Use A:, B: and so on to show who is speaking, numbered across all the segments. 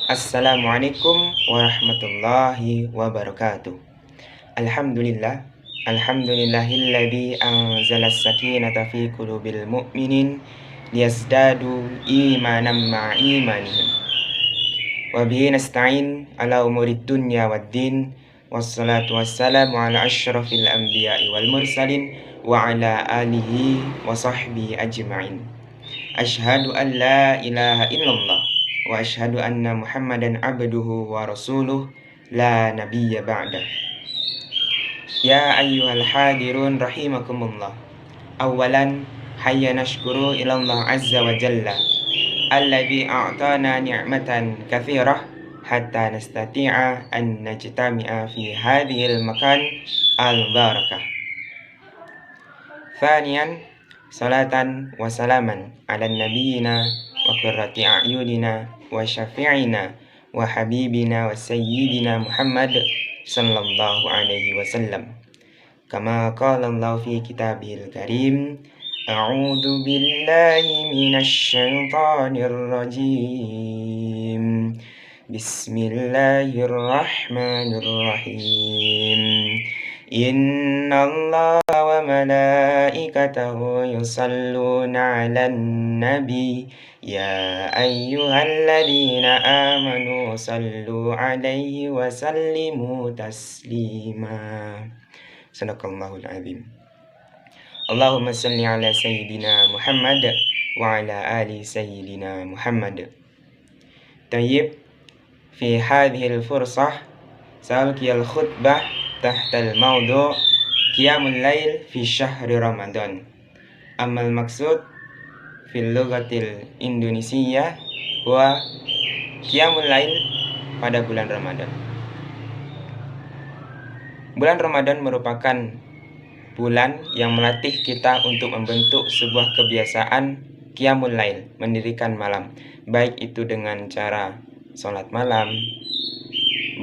A: Assalamualaikum warahmatullahi wabarakatuh. Alhamdulillah. Alhamdulillahilladzi anzalas sakinata fi qulubil mu'minin liyazdadu imanan ma'a imanihim. Wa bihi nasta'in ala umurid dunya waddin. Wassalatu wassalamu ala asyrafil anbiya'i wal mursalin wa ala alihi wa sahbihi ajma'in. Asyhadu an la ilaha illallah wa asyhadu anna Muhammadan abduhu wa rasuluh la nabiyya ba'dah. Ya ayyuhal hadirun rahimakumullah. Awalan hayya nashkuru ilallah azza wa jalla alladhi a'tana ni'matan kathirah hatta nastati'a an najtami'a fi hadhil makan al-barakah. Thaniyan salatan wa salaman ala nabiyina wa qurrati a'yunina wa syafi'ina wa habibina wa sayyidina Muhammad sallallahu alaihi wasallam. Kama qala Allah fi kitabihil karim, a'udzu billahi minasy syaithanir rajim. Bismillahirrahmanirrahim. Innallaha wa malaikatahu yusalluna 'alan nabi ya ayyuhalladzina amanu sallu 'alaihi wa sallimu taslima. Sadaqallahul azim. Allahumma salli ala sayyidina Muhammad wa ala ali sayyidina Muhammad. Tayyib, fi hadhil fursah salqiyal khutbah tahtal mawdu' qiyamul lail fi syahri Ramadan. Amal maksud fil lughatil Indonesia wa qiyamul lail pada bulan Ramadan. Bulan Ramadan merupakan bulan yang melatih kita untuk membentuk sebuah kebiasaan qiyamul lail, mendirikan malam, baik itu dengan cara sholat malam,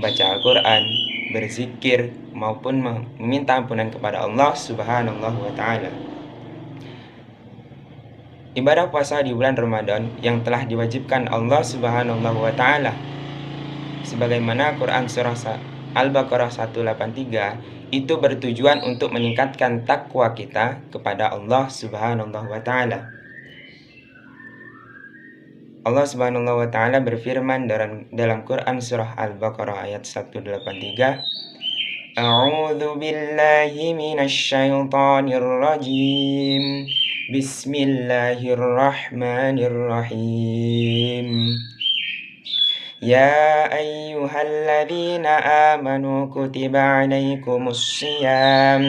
A: baca Al-Quran, berzikir, maupun meminta ampunan kepada Allah Subhanahu wa ta'ala. Ibadah puasa di bulan Ramadan yang telah diwajibkan Allah Subhanahu wa ta'ala, sebagaimana Quran surah Al-Baqarah 183, itu bertujuan untuk meningkatkan takwa kita kepada Allah Subhanahu wa ta'ala. Allah Subhanahu wa ta'ala berfirman dalam Quran surah Al-Baqarah ayat 183, A'udzu billahi minasy syaithanir rajim. Bismillahirrahmanirrahim. Ya ayyuhalladzina amanu kutiba 'alaikumus shiyam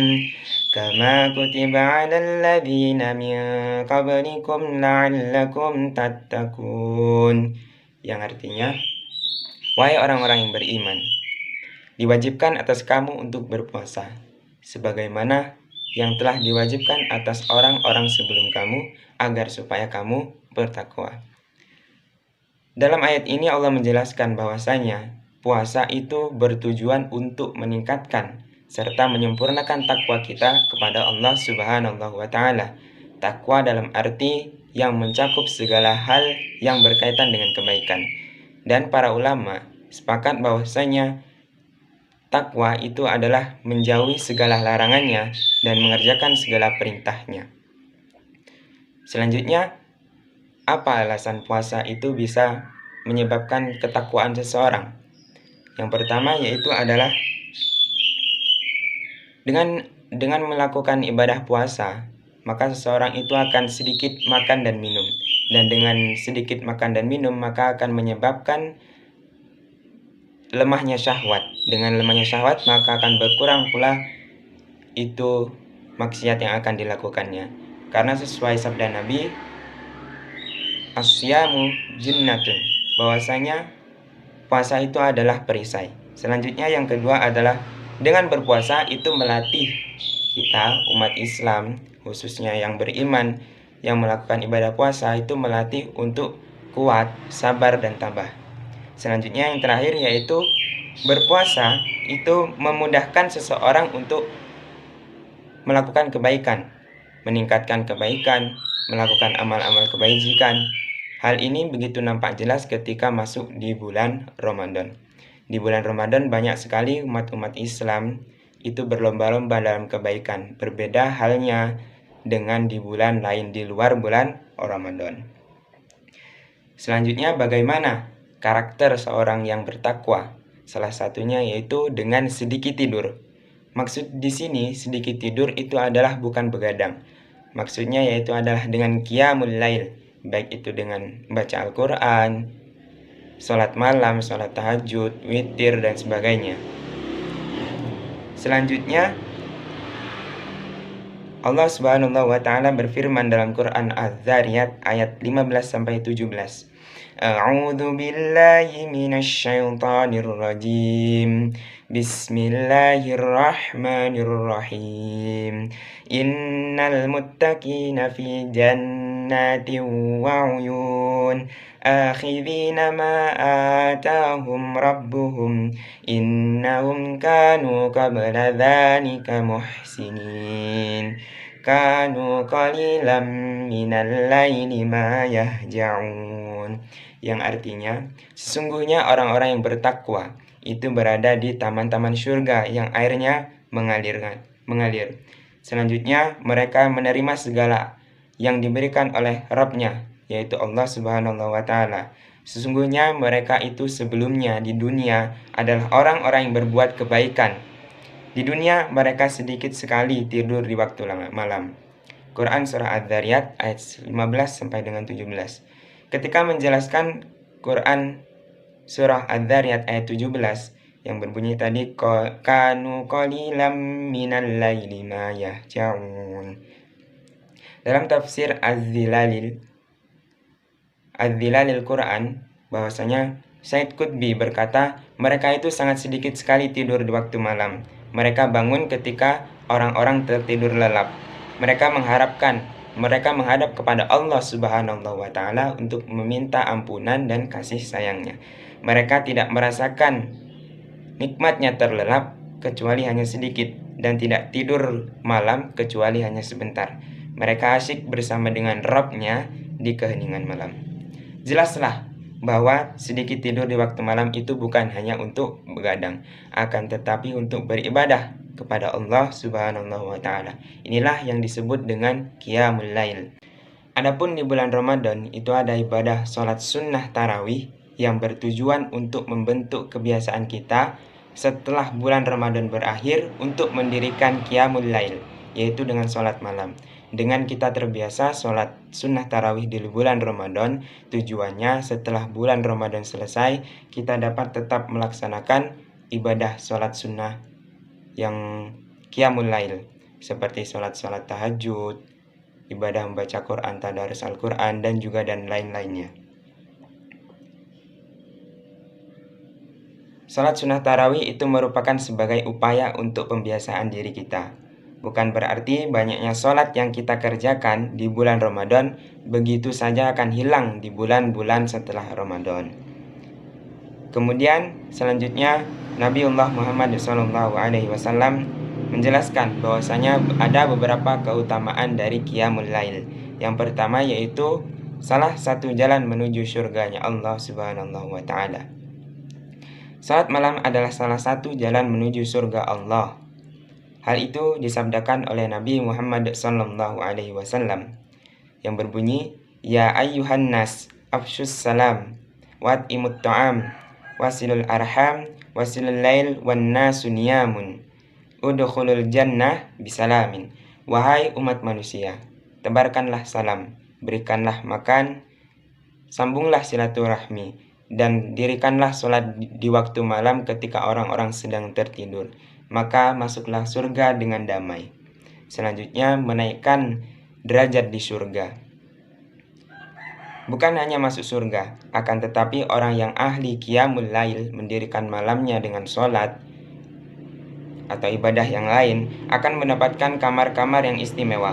A: kama kutiba 'alal ladzina min qablikum la'allakum tattaqun. Yang artinya, wahai orang-orang yang beriman, diwajibkan atas kamu untuk berpuasa sebagaimana yang telah diwajibkan atas orang-orang sebelum kamu, agar supaya kamu bertakwa. Dalam ayat ini Allah menjelaskan bahwasanya puasa itu bertujuan untuk meningkatkan serta menyempurnakan takwa kita kepada Allah Subhanahu wa ta'ala. Takwa dalam arti yang mencakup segala hal yang berkaitan dengan kebaikan. Dan para ulama sepakat bahwasanya takwa itu adalah menjauhi segala larangannya dan mengerjakan segala perintahnya. Selanjutnya, apa alasan puasa itu bisa menyebabkan ketakwaan seseorang? Yang pertama yaitu adalah dengan melakukan ibadah puasa, maka seseorang itu akan sedikit makan dan minum. Dan dengan sedikit makan dan minum, maka akan menyebabkan lemahnya syahwat. Dengan lemahnya syahwat, maka akan berkurang pula itu maksiat yang akan dilakukannya. Karena sesuai sabda Nabi, asyamu jinnatun, bahwasanya puasa itu adalah perisai. Selanjutnya yang kedua adalah dengan berpuasa itu melatih kita umat Islam, khususnya yang beriman, yang melakukan ibadah puasa itu melatih untuk kuat, sabar dan tabah. Selanjutnya yang terakhir yaitu berpuasa itu memudahkan seseorang untuk melakukan kebaikan, meningkatkan kebaikan, melakukan amal-amal kebajikan. Hal ini begitu nampak jelas ketika masuk di bulan Ramadan. Di bulan Ramadan banyak sekali umat-umat Islam itu berlomba-lomba dalam kebaikan. Berbeda halnya dengan di bulan lain di luar bulan Ramadan. Selanjutnya, bagaimana karakter seorang yang bertakwa? Salah satunya yaitu dengan sedikit tidur. Maksud di sini sedikit tidur itu adalah bukan begadang. Maksudnya yaitu adalah dengan qiyamul lail, baik itu dengan baca Al-Quran, sholat malam, sholat tahajud, witir, dan sebagainya. Selanjutnya, Allah Subhanahu wa taala berfirman dalam Quran Az-Zariyat ayat 15-17. A'udzu billahi minasy syaithanir rajim. Bismillahirrahmanirrahim. Innal muttaqina fi jannatin wa 'uyun. Akhidhina ma atahum rabbuhum innahum kanu qabla dhalika muhsinin kanu qalilan minal laili ma yahja'un, yang artinya sesungguhnya orang-orang yang bertakwa itu berada di taman-taman surga yang airnya mengalir. Selanjutnya mereka menerima segala yang diberikan oleh Rabb-Nya, yaitu Allah Subhanahu wa taala. Sesungguhnya mereka itu sebelumnya di dunia adalah orang-orang yang berbuat kebaikan. Di dunia mereka sedikit sekali tidur di waktu malam. Quran surah Az-Zariyat ayat 15-17. Ketika menjelaskan Quran surah Az-Zariyat ayat 17 yang berbunyi tadi kanu qalilan minal laili ma yahja'un. Dalam tafsir Az-Zilalil Quran bahwasanya Said Qutbi berkata, mereka itu sangat sedikit sekali tidur di waktu malam. Mereka bangun ketika orang-orang tertidur lelap. Mereka menghadap kepada Allah Subhanahu wa taala untuk meminta ampunan dan kasih sayangnya. Mereka tidak merasakan nikmatnya terlelap kecuali hanya sedikit, dan tidak tidur malam kecuali hanya sebentar. Mereka asyik bersama dengan Rabb-Nya di keheningan malam. Jelaslah bahwa sedikit tidur di waktu malam itu bukan hanya untuk begadang, akan tetapi untuk beribadah kepada Allah Subhanahu wa taala. Inilah yang disebut dengan qiyamul lail. Adapun di bulan Ramadan itu ada ibadah sholat sunnah tarawih yang bertujuan untuk membentuk kebiasaan kita setelah bulan Ramadan berakhir untuk mendirikan qiyamul lail, yaitu dengan sholat malam. Dengan kita terbiasa sholat sunnah tarawih di bulan Ramadan, tujuannya setelah bulan Ramadan selesai, kita dapat tetap melaksanakan ibadah sholat sunnah yang qiyamul lail, seperti sholat tahajud, ibadah membaca Quran, tadarus Al-Quran, dan lain-lainnya. Sholat sunnah tarawih itu merupakan sebagai upaya untuk pembiasaan diri kita. Bukan berarti banyaknya sholat yang kita kerjakan di bulan Ramadan begitu saja akan hilang di bulan-bulan setelah Ramadan. Kemudian selanjutnya Nabiullah Muhammad SAW menjelaskan bahwasanya ada beberapa keutamaan dari qiyamul lail. Yang pertama yaitu salah satu jalan menuju surganya Allah Subhanahu wa taala. Salat malam adalah salah satu jalan menuju surga Allah. Hal itu disabdakan oleh Nabi Muhammad SAW yang berbunyi, Ya ayyuhan nas, afshus salam, wat'imut ta'am, wasilul arham, wasilul lail, wan nasu niyamun, udkhulul jannah bisalamin. Wahai umat manusia, tebarkanlah salam, berikanlah makan, sambunglah silaturahmi, dan dirikanlah sholat di waktu malam ketika orang-orang sedang tertidur. Maka masuklah surga dengan damai. Selanjutnya menaikkan derajat di surga. Bukan hanya masuk surga, akan tetapi orang yang ahli qiyamul lail, mendirikan malamnya dengan sholat atau ibadah yang lain, akan mendapatkan kamar-kamar yang istimewa.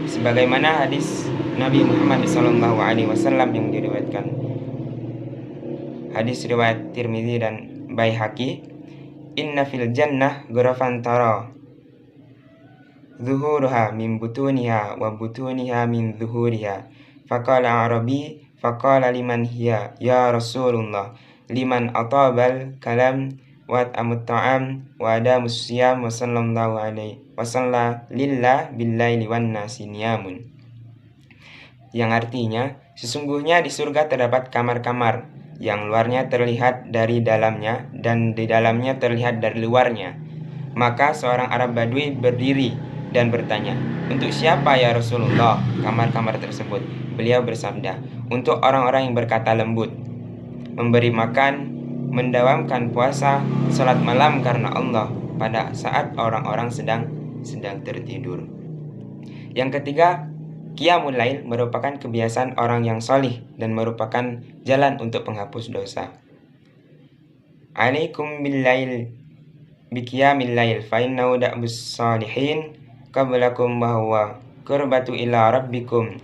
A: Sebagaimana hadis Nabi Muhammad SAW yang diriwayatkan, hadis riwayat Tirmidzi dan Baihaqi, Inna fil jannah ghurafan tara zuhuruha min butuniha wa butuniha min zuhuriha. Faqala Arabi faqala liman hiya ya Rasulullah liman atabal kalam wa amut ta'am wa adamus siyam wa sallallahu alaihi wa salla lillah billaili wan nasi niyamun. Yang artinya, sesungguhnya di surga terdapat kamar-kamar yang luarnya terlihat dari dalamnya dan di dalamnya terlihat dari luarnya. Maka seorang Arab Badui berdiri dan bertanya, "Untuk siapa ya Rasulullah kamar-kamar tersebut?" Beliau bersabda, "Untuk orang-orang yang berkata lembut, memberi makan, mendawamkan puasa, salat malam karena Allah pada saat orang-orang sedang tertidur." Yang ketiga, Qiyamul Lail merupakan kebiasaan orang yang solih dan merupakan jalan untuk penghapus dosa. Alaikum billail biqiyamil lail fa innahu da'bus salihin qablakum wa huwa qurbatu ila rabbikum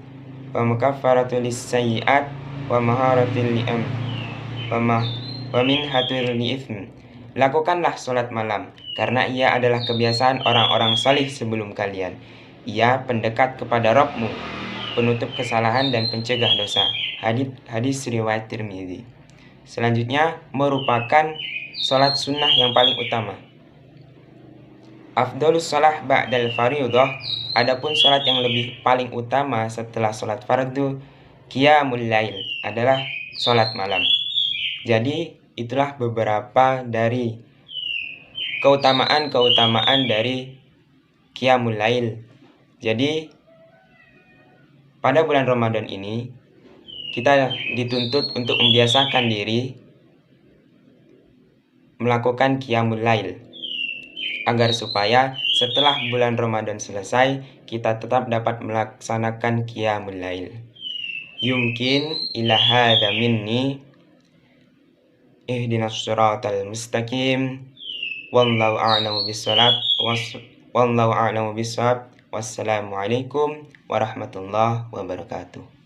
A: wa mukaffaratu lis-sayyi'at wa maharatil li'am wa minhatul li'ithm. Lakukanlah sholat malam karena ia adalah kebiasaan orang-orang salih sebelum kalian. Ia pendekat kepada Rabbmu, penutup kesalahan dan pencegah dosa. Hadis riwayat Tirmidzi. Selanjutnya merupakan sholat sunnah yang paling utama. Afdhalus shalah ba'dal fardhah, adapun salat yang lebih paling utama setelah salat fardu qiyamul lail adalah salat malam. Jadi itulah beberapa dari keutamaan dari qiyamul lail. Jadi pada bulan Ramadan ini kita dituntut untuk membiasakan diri melakukan qiyamul lail, agar supaya setelah bulan Ramadan selesai, kita tetap dapat melaksanakan qiyamul lail. Yumkin ila hadza minni ihdinas siratal mustaqim wallahu a'lamu bissawab. Wassalamu alaikum warahmatullahi wabarakatuh.